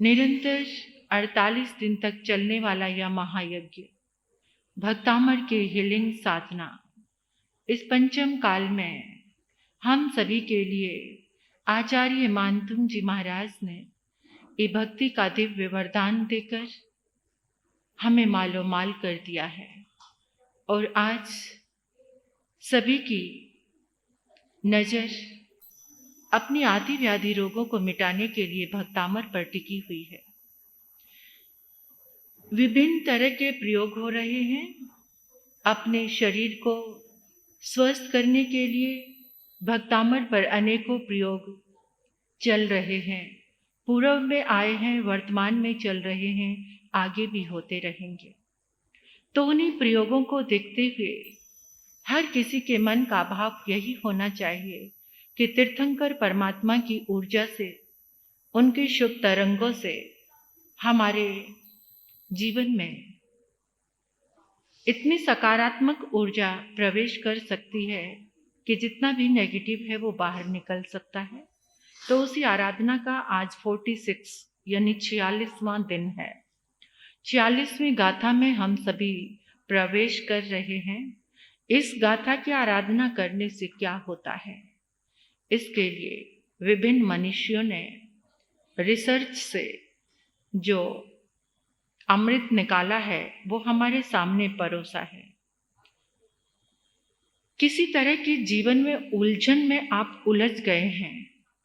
निरंतर 48 दिन तक चलने वाला यह महायज्ञ भक्तामर के हीलिंग साधना इस पंचम काल में हम सभी के लिए आचार्य मानतुंग जी महाराज ने ये भक्ति का दिव्य वरदान देकर हमें मालो माल कर दिया है। और आज सभी की नज़र अपनी आदि व्याधि रोगों को मिटाने के लिए भक्तामर पर टिकी हुई है। विभिन्न तरह के प्रयोग हो रहे हैं। अपने शरीर को स्वस्थ करने के लिए भक्तामर पर अनेकों प्रयोग चल रहे हैं। पूर्व में आए हैं, वर्तमान में चल रहे हैं, आगे भी होते रहेंगे। तो उन्हीं प्रयोगों को देखते हुए हर किसी के मन का भाव यही होना चाहिए कि तीर्थंकर परमात्मा की ऊर्जा से, उनकी शुभ तरंगों से हमारे जीवन में इतनी सकारात्मक ऊर्जा प्रवेश कर सकती है कि जितना भी नेगेटिव है वो बाहर निकल सकता है। तो उसी आराधना का आज 46 यानी 46वां दिन है। 46वीं गाथा में हम सभी प्रवेश कर रहे हैं। इस गाथा की आराधना करने से क्या होता है, इसके लिए विभिन्न मनीषियों ने रिसर्च से जो अमृत निकाला है वो हमारे सामने परोसा है। किसी तरह के जीवन में उलझन में आप उलझ गए हैं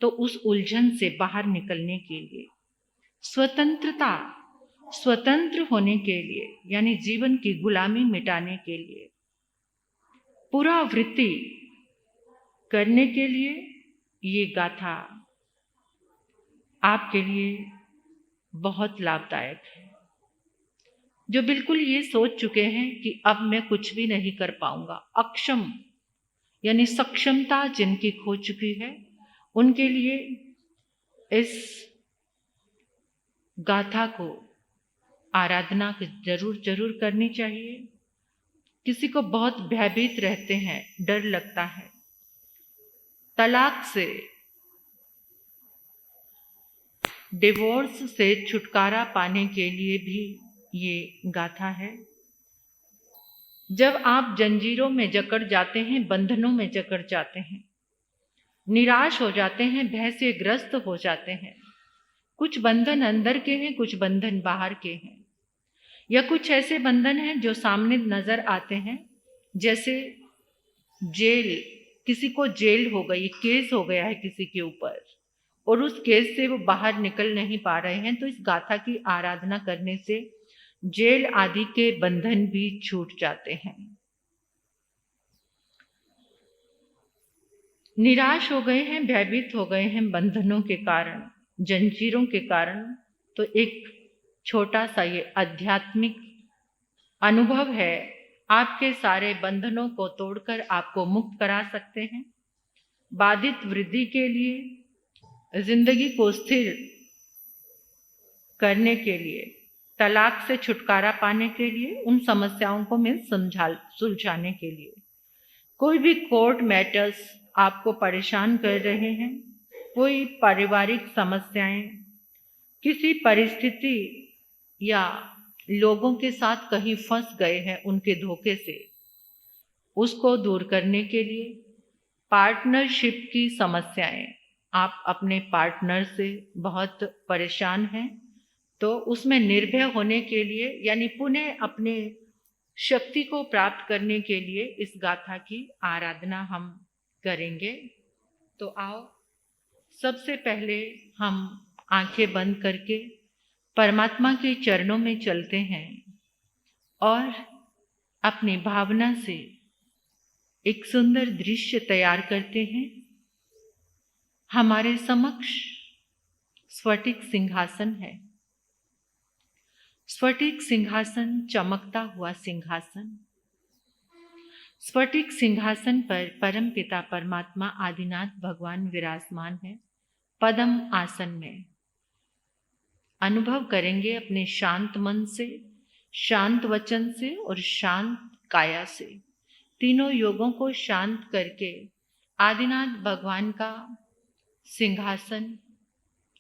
तो उस उलझन से बाहर निकलने के लिए, स्वतंत्र होने के लिए, यानी जीवन की गुलामी मिटाने के लिए, पुनरावृत्ति करने के लिए ये गाथा आपके लिए बहुत लाभदायक है। जो बिल्कुल ये सोच चुके हैं कि अब मैं कुछ भी नहीं कर पाऊंगा, अक्षम यानी सक्षमता जिनकी खो चुकी है, उनके लिए इस गाथा को आराधना जरूर करनी चाहिए। किसी को बहुत भयभीत रहते हैं, डर लगता है, तलाक से, डिवोर्स से छुटकारा पाने के लिए भी ये गाथा है। जब आप जंजीरों में जकड़ जाते हैं, बंधनों में जकड़ जाते हैं, निराश हो जाते हैं, भय से ग्रस्त हो जाते हैं, कुछ बंधन अंदर के हैं, कुछ बंधन बाहर के हैं, या कुछ ऐसे बंधन हैं जो सामने नजर आते हैं, जैसे जेल, किसी को जेल हो गई, केस हो गया है किसी के ऊपर और उस केस से वो बाहर निकल नहीं पा रहे हैं, तो इस गाथा की आराधना करने से जेल आदि के बंधन भी छूट जाते हैं। निराश हो गए हैं, भयभीत हो गए हैं बंधनों के कारण, जंजीरों के कारण, तो एक छोटा सा ये आध्यात्मिक अनुभव है, आपके सारे बंधनों को तोड़कर आपको मुक्त करा सकते हैं। बाधित वृद्धि के लिए, जिंदगी को स्थिर करने के लिए, तलाक से छुटकारा पाने के लिए, उन समस्याओं को मैं सुलझाने के लिए, कोई भी कोर्ट मैटर्स आपको परेशान कर रहे हैं, कोई पारिवारिक समस्याएं, किसी परिस्थिति या लोगों के साथ कहीं फंस गए हैं उनके धोखे से, उसको दूर करने के लिए, पार्टनरशिप की समस्याएं, आप अपने पार्टनर से बहुत परेशान हैं तो उसमें निर्भय होने के लिए, यानी पुनः अपने शक्ति को प्राप्त करने के लिए इस गाथा की आराधना हम करेंगे। तो आओ सबसे पहले हम आंखें बंद करके परमात्मा के चरणों में चलते हैं और अपनी भावना से एक सुंदर दृश्य तैयार करते हैं। हमारे समक्ष स्फटिक सिंहासन है। स्फटिक सिंहासन चमकता हुआ सिंहासन। स्फटिक सिंहासन पर परम पिता परमात्मा आदिनाथ भगवान विराजमान है, पद्म आसन में। अनुभव करेंगे अपने शांत मन से, शांत वचन से और शांत काया से, तीनों योगों को शांत करके आदिनाथ भगवान का सिंहासन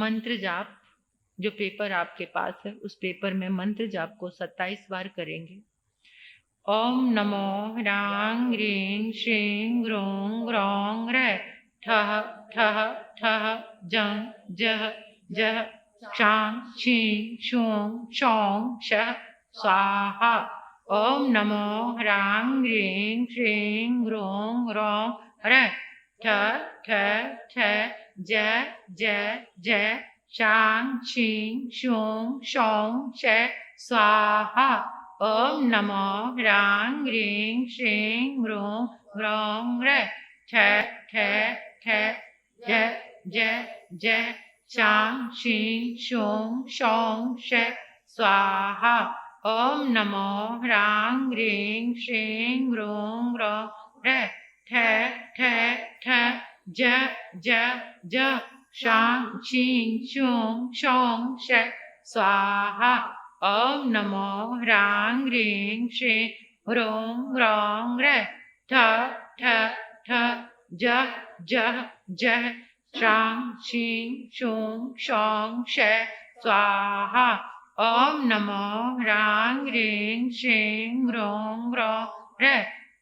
मंत्र जाप, जो पेपर आपके पास है उस पेपर में मंत्र जाप को 27 बार करेंगे। ओम नमो ह्रां ह्रीं श्रीं ग्रूं ग्रौं ह्रै ठः ठः ठः जं जः जः क्षां क्षीं क्षूं क्षौं क्षः स्वाहा। ओम नमो ह्रां ह्रीं श्रीं ग्रूं ग्रौं ह्रै ठः ठः ठः जय जय जय क्षां क्षीं क्षूं क्षौं क्षः स्वाहा। ओम नमो ह्रां ह्रीं श्रीं ग्रूं ग्रौं ह्रै ठः ठः ठः जय जय जय क्षां क्षीं क्षूं क्षौं क्षः स्वाहा। ओम नमो ह्रां ह्रीं श्रीं ग्रूं ग्रौं ह्रै ठः ठः ठः जय जय जय क्षां क्षीं क्षूं क्षौं क्षः स्वाहा। ओम नमो ह्रां ह्रीं श्रीं ग्रूं ग्रौं ह्रै ठः ठः ठः जः जः जः क्षां क्षीं क्षूं क्षौं क्षः स्वाहा। ओम नमो ह्रां ह्रीं श्रीं ग्रूं ग्रौं ह्रै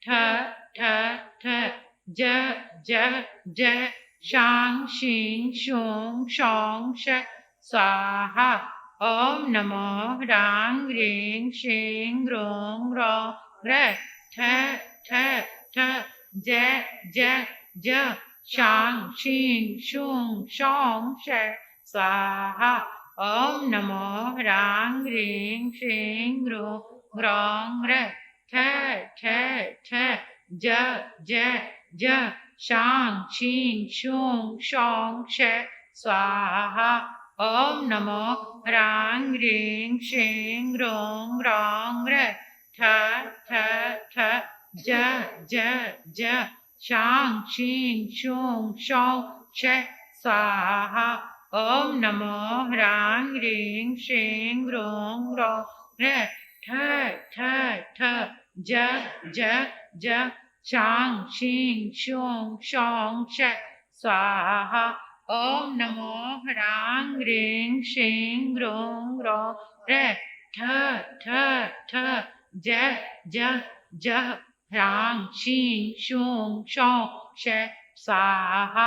ठः ठः ठः जः जः जः क्षां क्षीं क्षूं क्षौं क्षः स्वाहा। ओम नमो ह्रां ह्रीं श्रीं ग्रूं ग्रौं ह्रै ठः ठः ठः जय जय जय क्षां क्षीं क्षूं क्षौं क्षः स्वाहा। ओम नमो ह्रां ह्रीं श्रीं ग्रूं ग्रौं ह्रै ठः ठः ठः जय जय जय क्षां क्षीं क्षूं क्षौं क्षः स्वाहा। ओम नमो ह्रां ह्रीं श्रीं ग्रूं ग्रौं ह्रै ठः ठः ठः जय जय जय क्षां क्षीं क्षूं क्षौं क्षः स्वाहा। ओम नमो ह्रां ह्रीं श्रीं ग्रूं ग्रौं ह्रै ठः ठः ठः जय जय जय क्षां क्षीं क्षूं क्षौं क्षः स्वाहा। ओम नमो ह्रां ह्रीं श्रीं ग्रूं ग्रौं ह्रै ठः ठः ठः जय जय जय ह्रां क्षीं क्षूं क्षौं क्षः स्वाहा।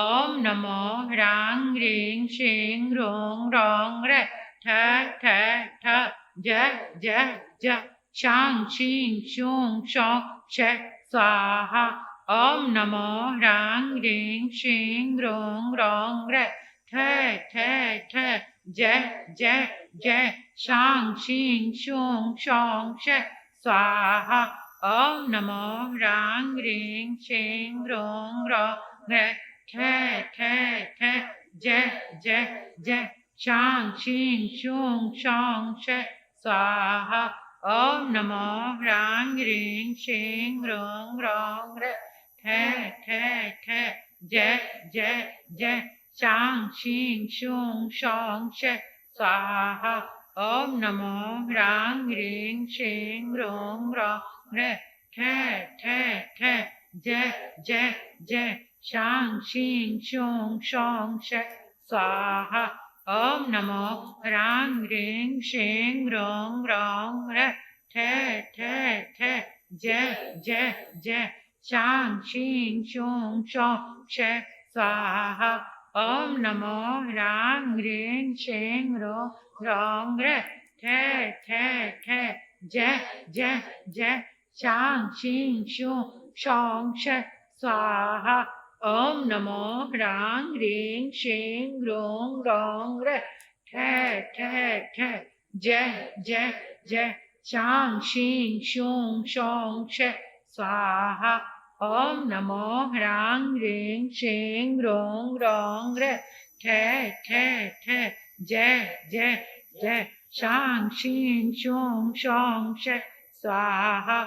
ओम नमो ह्रां ह्रीं श्रीं ग्रूं ग्रौं ह्रै ठः ठः ठः जय जय जय क्षां क्षीं क्षूं क्षौं क्षः स्वाहा। ओम नमो ह्रां ह्रीं श्रीं ग्रूं ग्रौं ह्रै ठः ठः ठः जय जय जय क्षां क्षीं क्षूं क्षौं क्षः स्वाहा। ओम नमो ह्रां ह्रीं श्रीं ग्रूं ग्रौं ह्रै ठः ठः ठः जय जय जय क्षां क्षीं क्षूं क्षौं क्षः स्वाहा। ओम नमो ह्रां ह्रीं श्रीं ग्रूं ग्रौं ह्रै ठः ठः ठः जय जय जय क्षां क्षीं क्षूं क्षौं क्षः स्वाहा। ओम नमो ह्रां ह्रीं श्रीं ग्रूं ग्रौं ह्रै ठः ठः ठः जय जय जय क्षां क्षीं क्षूं क्षौं क्षः स्वाहा। ओम नमो ह्रां ह्रीं श्रीं ग्रूं ग्रौं ह्रै ठः ठः ठः जय जय जय क्षां क्षीं क्षूं क्षौं क्षः स्वाहा। ओम नमो ह्रां ह्रीं श्रीं ग्रूं ग्रौं ह्रै ठः ठः ठः जय जय जय क्षां क्षीं क्षूं क्षौं क्षः स्वाहा। ओम नमो ह्रां ह्रीं श्रीं ग्रूं ग्रौं ह्रै ठः ठः ठः जय जय जय क्षां क्षीं क्षूं क्षौं क्षः स्वाहा। ओम नमो ह्रां ह्रीं श्रीं ग्रूं ग्रौं ह्रै ठः ठः ठः जय जय जय क्षां क्षीं क्षूं क्षौं क्षः स्वाहा।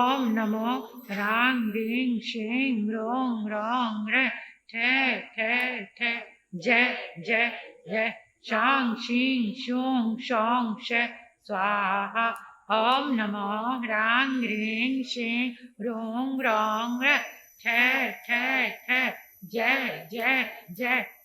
ओम नमो ह्रां ह्रीं श्रीं ग्रूं ग्रौं ह्रै ठः ठः ठः जय जय जय क्षां क्षीं क्षूं क्षौं क्षः स्वाहा। ओम नमो ह्रां ह्रीं श्रीं ग्रूं ग्रौं ह्रै ठः ठः ठः जय जय जय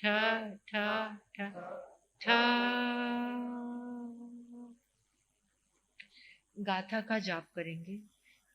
ठ ठ ठ ठ। गाथा का जाप करेंगे।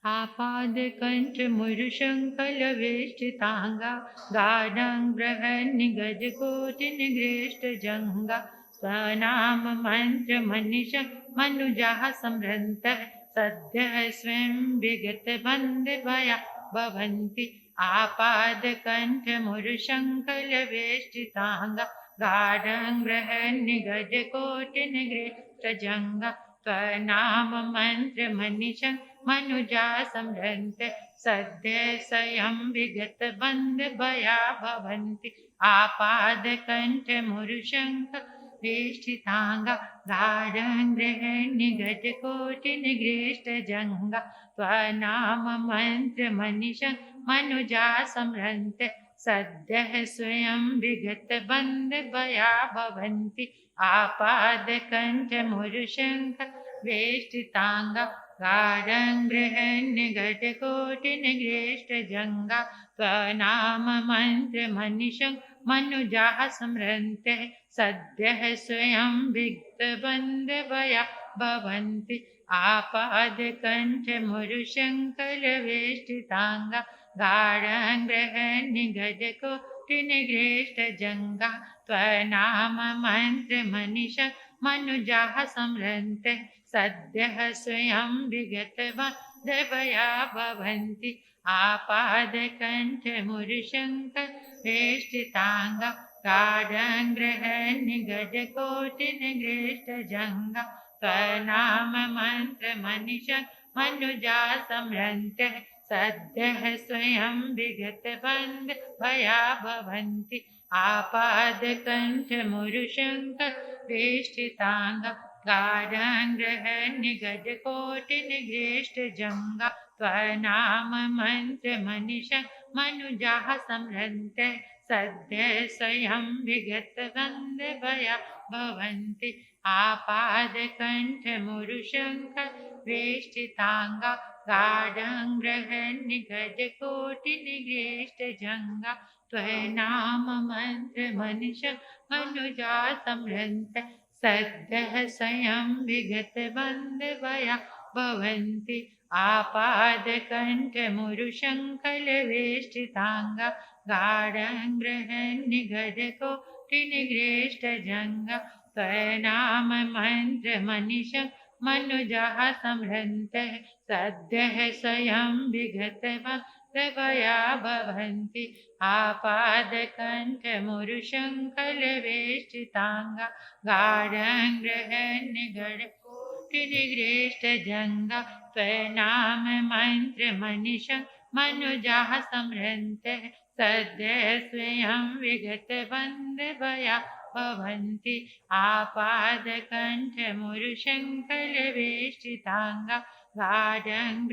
आपाद कंठ मुरुशंकल वेष्टितांगा गाढं बृहन् गज कोटि निगृष्ट जंगा स्वनाम मंत्र मनीष मनुजाः संभ्रंतः सद्यः स्वयं विगत बंद भया भवन्ति आपाद कंठ मुरुशंकल वेष्टितांगा गाढं बृहन् गज कोटि निगृष्ट जंगा स्वनाम मंत्र मनीषं मनुजा संभ्रंत सद्य स्वयं विगत बंद भया भवन्ति आपाद कंठ मुरुशंक वेष्टितांगा गाढं निगज कोटि निगृष्ट जंगा स्वनाम मंत्र मनीषं मनुजा संभ्रंत सद्य स्वयं विगत बंद भया भवन्ति आपाद कंठ मुरुशंक वेष्टितांगा गाढं निगज कोटि निगृष्ट जंगा स्वनाम मंत्र मनीषं मनुजाः संभ्रंते सद्यः स्वयं विगत बंद भया भवन्ति आपाद कंठ मुरुशंकल वेष्टितांगा गाढं निगज कोटि निगृष्ट जंगा स्वनाम मंत्र मनीषं मनुजाः संभ्रंते सद्यः स्वयं विगत बंद भया भवन्ति आपाद कंठ मुरुशंक वेष्टितांगा गाढं निगज कोटि निगृष्ट जंगा स्वनाम मंत्र मनीषं मनुजा संभ्रंते सद्यः स्वयं विगत बंद भया भवन्ति आपाद कंठ मुरुशंक वेष्टितांगा गाढं निगज कोटि निगृष्ट जंगा स्वनाम मंत्र मनीषं मनुजाः संभ्रंते सद्य स्वयं विगत बंद भया भवन्ति आपाद कंठ मुरुशंक वेष्टितांगा गाढं निगज कोटि निगृष्ट जंगा स्वनाम मंत्र मनीषं मनुजा संभ्रंते सद्यः स्वयं विगत बंद भया भवन्ति आपाद कंठ मुरुशंकल वेष्टितांगा गाढं निगज कोटि निगृष्ट जंगा स्वनाम मंत्र मनीषं मनुजाः संभ्रंते सद्यः स्वयं विगत बंद भया भवन्ति आपाद कंठ मुरुशंकल वेष्टितांगा गाढं निगज कोटि निगृष्ट जंगा स्वनाम मंत्र मनीषं मनुजाः संभ्रंते सद्य स्वयं विगत बंद भया भवन्ति आपाद कंठ मुरुशंकल वेष्टितांगा गाढं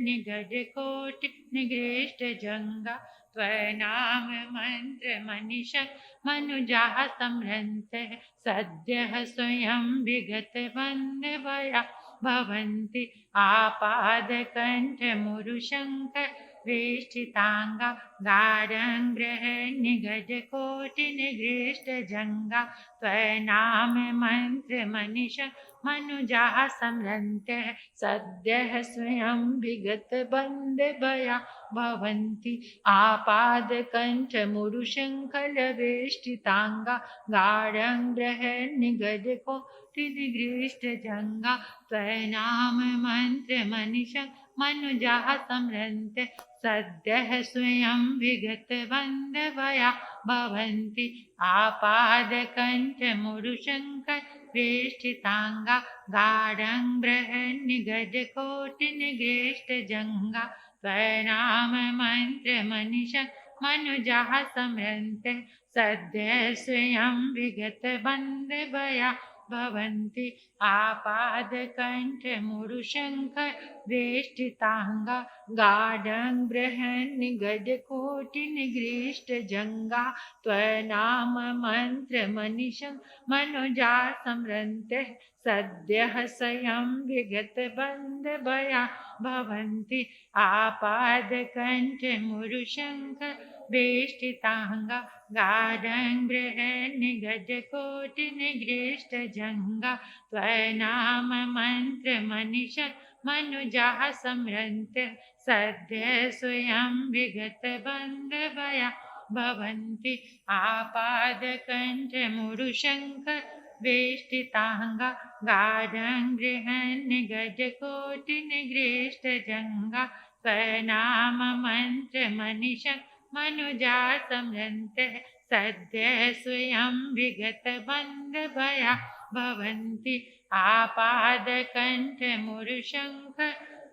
निगज कोटि निगृष्ट जंगा स्वनाम मंत्र मनीषं मनुजाः संभ्रंते सद्यः स्वयं विगत बंद भया भवन्ति आपाद कंठ मुरुशंक वेष्टितांगा गाढं निगज कोटि निगृष्ट जंगा स्वनाम मंत्र मनीषं मनुजाः संभ्रंते सद्यः स्वयं विगत बंद भया भवन्ति आपाद कंठ मुरुशंकल वेष्टितांगा गाढं निगज कोटि निगृष्ट जंगा स्वनाम मंत्र मनीषं मनुजाः संभ्रंते सद्यः स्वयं विगत बंद भया भवन्ति आपाद कंठ मुरुशंकर वेष्टितांगा गाढं निगज कोटि निगृष्ट जंगा स्वनाम मंत्र मनीषं मनुजाः संभ्रंते सद्यः स्वयं विगत बंद भया भवन्ति आपाद कंठ मुरुशंकर वेष्टितांगा गाढं निगज कोटि निगृष्ट जंगा स्वनाम मंत्र मनीषं मनुजा संभ्रंते सद्यः स्वयं विगत बंद भया भवन्ति आपाद कंठ मुरुशंकर वेष्टितांगा गाढं बृहन्निगजकोटिनिगृष्टजङ्गा त्वनाम मन्त्रमनिषं मनुजाः सम्रन्ते सद्य स्वयं विगतबन्धभया भवन्ति आपादकण्ठमुरुशङ्ख वेष्टिताङ्गा गाढं बृहन्निगजकोटिनिगृष्टजङ्गा स्वनाम मन्त्रमनिषं मनुजा सम्रन्ते सद्य स्वयं विगतबन्धभया भवन्ति आपादकण्ठमुरुशङ्ख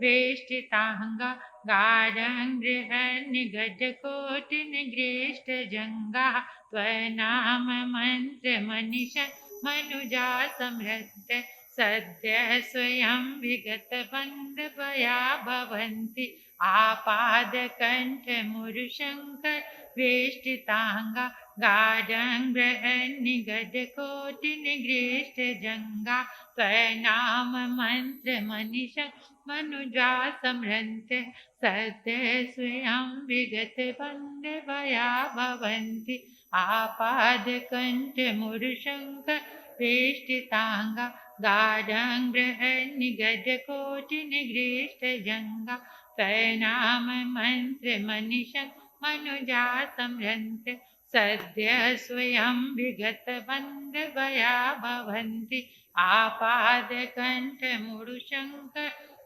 वेष्टिताङ्गा गाढं बृहन्निगजकोटिनिगृष्टजङ्गाः त्वनाम मन्त्रमनिषं मनुजा सम्रन्ते सद्य स्वयं विगतबन्धभया भवन्ति आपादकण्ठमुरुशङ्ख वेष्टिताङ्गा गाढं बृहन्निगजकोटिनिगृष्टजङ्गा त्वनाम मन्त्रमनिषं मनुजा सम्रन्ते सद्य स्वयं विगतबन्धभया भवन्ति आपादकण्ठमुरुशङ्ख वेष्टिताङ्गा गाढं बृहन्निगजकोटिनिगृष्टजङ्गा त्वनाम मन्त्रमनिषं मनुजा सम्रन्ते सद्य स्वयं विगतबन्धभया भवन्ति आपादकण्ठमुरुशङ्ख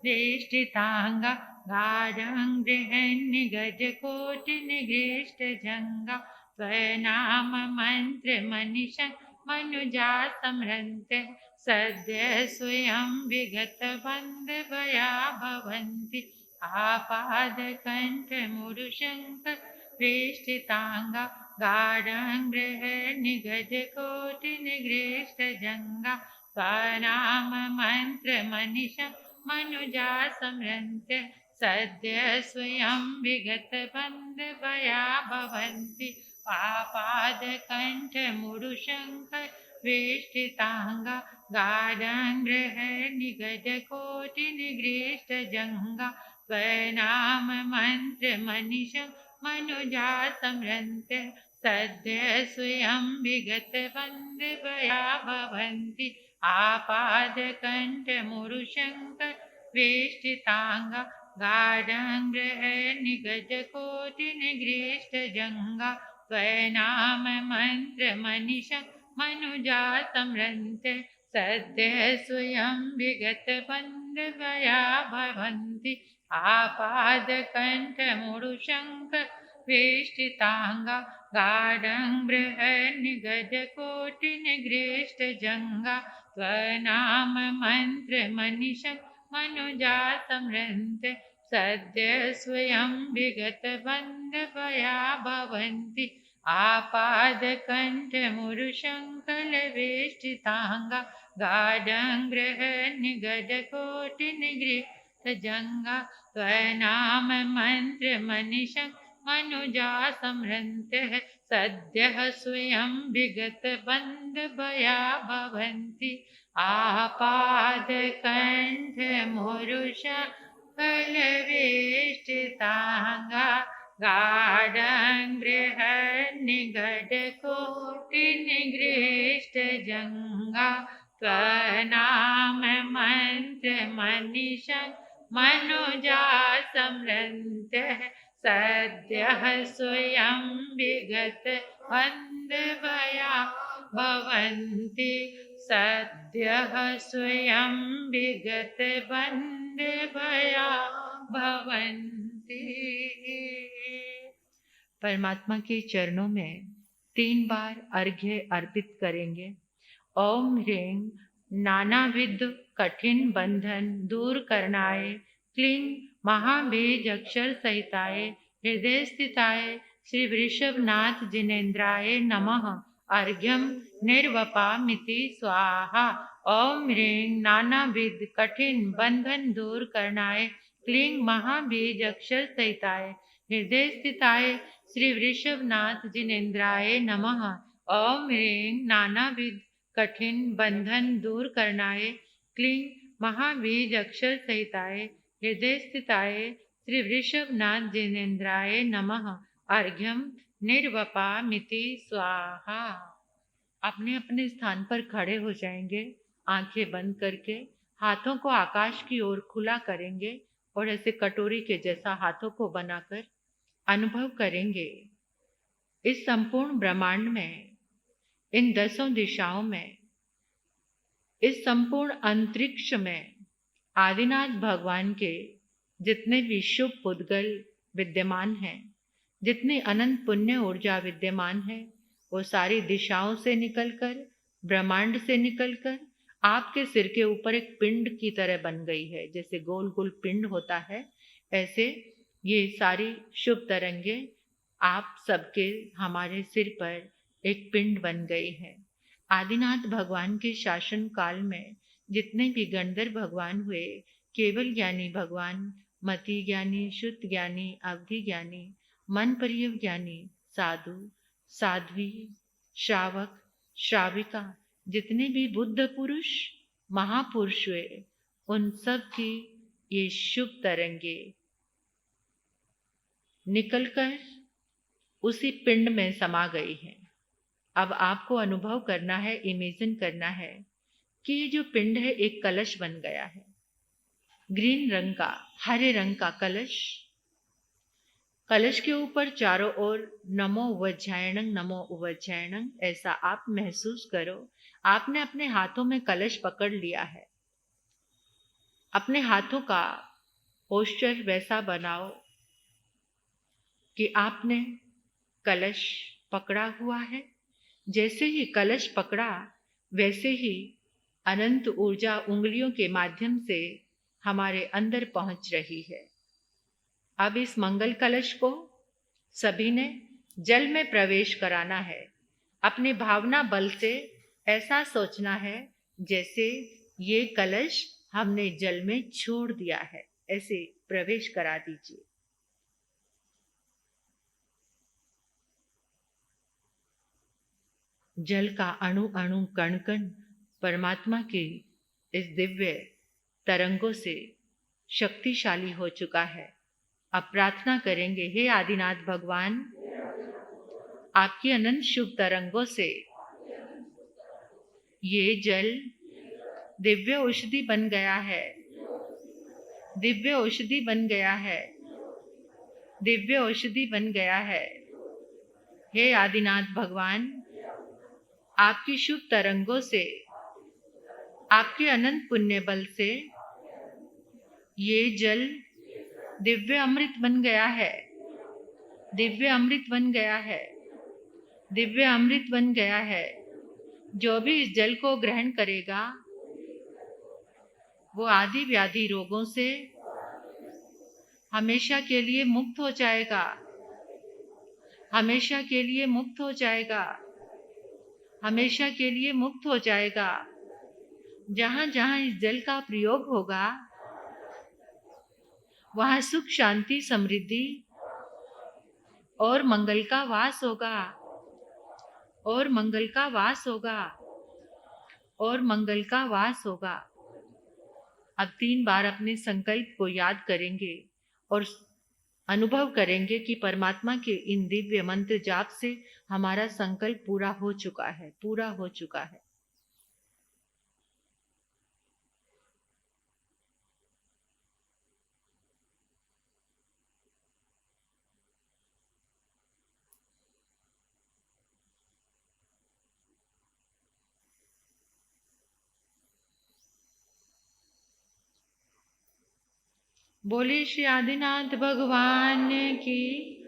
वेष्टिताङ्गा गाढं बृहन्निगजकोटिनिगृष्टजङ्गा त्वनाम मन्त्रमनिषं मनुजा सम्रन्ते सद्य स्वयं विगतबन्धभया भवन्ति आपादकण्ठमुरुशङ्ख वेष्टिताङ्गा गाढं बृहन्निगजकोटिनिगृष्टजङ्गा त्वनाम मन्त्रमनिषं मनुजा सम्रन्ते सद्य स्वयं विगतबन्धभया भवन्ति आपादकण्ठमुरुशङ्ख वेष्टिताङ्गा गाढं बृहन्निगजकोटिनिगृष्टजङ्गा त्वनाम मन्त्रमनिषं मनुजा सम्रन्ते सद्य स्वयं विगतबन्धभया भवन्ति आपादकण्ठमुरुशङ्ख वेष्टिताङ्गा गाढं बृहन्निगजकोटिनिगृष्टजङ्गा त्वनाम मन्त्रमनिषं मनुजा सम्रन्ते सद्य स्वयं विगतबन्धभया भवन्ति आपादकण्ठमुरुशङ्ख वेष्टिताङ्गा गाढं बृहन्निगजकोटिनिगृष्टजङ्गा त्वनाम मन्त्रमनिषं मनुजा सम्रन्ते सद्य स्वयं विगतबन्धभया भवन्ति आपादकण्ठमुरुशङ्खलवेष्टिताङ्गा गाढं बृहन्निगजकोटिनिगृष्टजङ्गा त्वनाम मन्त्रमनिषं मनुजा सम्रन्ते सद्यः स्वयं विगतबन्धभया भवन्ति आपादकण्ठमुरुशङ्खलवेष्टिताङ्गा गाढं बृहन्निगजकोटिनिगृष्टजङ्गा त्वनाम मन्त्रमनिषं मनुजा सम्रन्ते सद्यः स्वयं विगतबन्धभया भवन्ति सद्यः स्वयं विगतबन्धभया भवन्ति। परमात्मा के चरणों में 3 बार अर्घ्य अर्पित करेंगे। ओम ह्रीं नानाविध कठिन बंधन दूर करनाय क्लीं महाबीज अक्षर सहिताय हृदय स्थिताय श्री वृषभनाथ जिनेन्द्राय नमः। अर्घ्यम निर्वपामिति स्वाहा। ओम ह्रीं नानाविध कठिन बंधन दूर करनाय क्लीं महाबीज अक्षर सहिताय हृदय स्थिताय श्री वृषभनाथ जिनेन्द्राय नमः। ओम ह्रीं नानाविध कठिन बंधन दूर करनाय क्लीं महाबीज अक्षर सहिताय हृदय स्थिताय श्री वृषभनाथ जिनेन्द्राय नमः। अर्घ्यम निर्वपा मिति स्वाहा। अपने अपने स्थान पर खड़े हो जाएंगे, आंखें बंद करके हाथों को आकाश की ओर खुला करेंगे और ऐसे कटोरी के जैसा हाथों को बनाकर अनुभव करेंगे इस संपूर्ण ब्रह्मांड में, इन 10 दिशाओं में, इस संपूर्ण अंतरिक्ष में आदिनाथ भगवान के जितने भी शुभ पुद्गल विद्यमान हैं, जितनी अनंत पुण्य ऊर्जा विद्यमान है, वो सारी दिशाओं से निकलकर, ब्रह्मांड से निकलकर आपके सिर के ऊपर एक पिंड की तरह बन गई है। जैसे गोल गोल पिंड होता है, ऐसे ये सारी शुभ तरंगे आप सबके हमारे सिर पर एक पिंड बन गई है। आदिनाथ भगवान के शासन काल में जितने भी गंधर्व भगवान हुए, केवल ज्ञानी भगवान, मति ज्ञानी, शुद्ध ज्ञानी, अवधि ज्ञानी, मन परियव ज्ञानी, साधु, साध्वी, श्रावक, श्राविका, जितने भी बुद्ध पुरुष, महापुरुष हुए, उन सब की ये शुभ तरंगे निकलकर उसी पिंड में समा गई है। अब आपको अनुभव करना है, इमेजिन करना है कि ये जो पिंड है एक कलश बन गया है, ग्रीन रंग का, हरे रंग का कलश। कलश के ऊपर चारों ओर नमो उवज्जायणं, नमो उवज्जायणं, ऐसा आप महसूस करो। आपने अपने हाथों में कलश पकड़ लिया है। अपने हाथों का पोस्चर वैसा बनाओ कि आपने कलश पकड़ा हुआ है। जैसे ही कलश पकड़ा, वैसे ही अनंत ऊर्जा उंगलियों के माध्यम से हमारे अंदर पहुंच रही है। अब इस मंगल कलश को सभी ने जल में प्रवेश कराना है। अपने भावना बल से ऐसा सोचना है जैसे ये कलश हमने जल में छोड़ दिया है, ऐसे प्रवेश करा दीजिए। जल का अणु अणु कण कण परमात्मा की इस दिव्य तरंगों से शक्तिशाली हो चुका है। अब प्रार्थना करेंगे, हे आदिनाथ भगवान, आपकी अनंत शुभ तरंगों से ये जल दिव्य औषधि बन गया है, दिव्य औषधि बन गया है, दिव्य औषधि बन गया है। हे आदिनाथ भगवान, आपकी शुभ तरंगों से, आपके अनंत पुण्य बल से ये जल दिव्य अमृत बन गया है, दिव्य अमृत बन गया है, दिव्य अमृत बन गया है। जो भी इस जल को ग्रहण करेगा वो आदि व्याधि रोगों से हमेशा के लिए मुक्त हो जाएगा, हमेशा के लिए मुक्त हो जाएगा, हमेशा के लिए मुक्त हो जाएगा। जहां जहां इस जल का प्रयोग होगा वहां सुख, शांति, समृद्धि और मंगल का वास होगा, और मंगल का वास होगा, और मंगल का वास होगा। अब 3 बार अपने संकल्प को याद करेंगे और अनुभव करेंगे कि परमात्मा के इन दिव्य मंत्र जाप से हमारा संकल्प पूरा हो चुका है, पूरा हो चुका है। बोले श्री आदिनाथ भगवान की।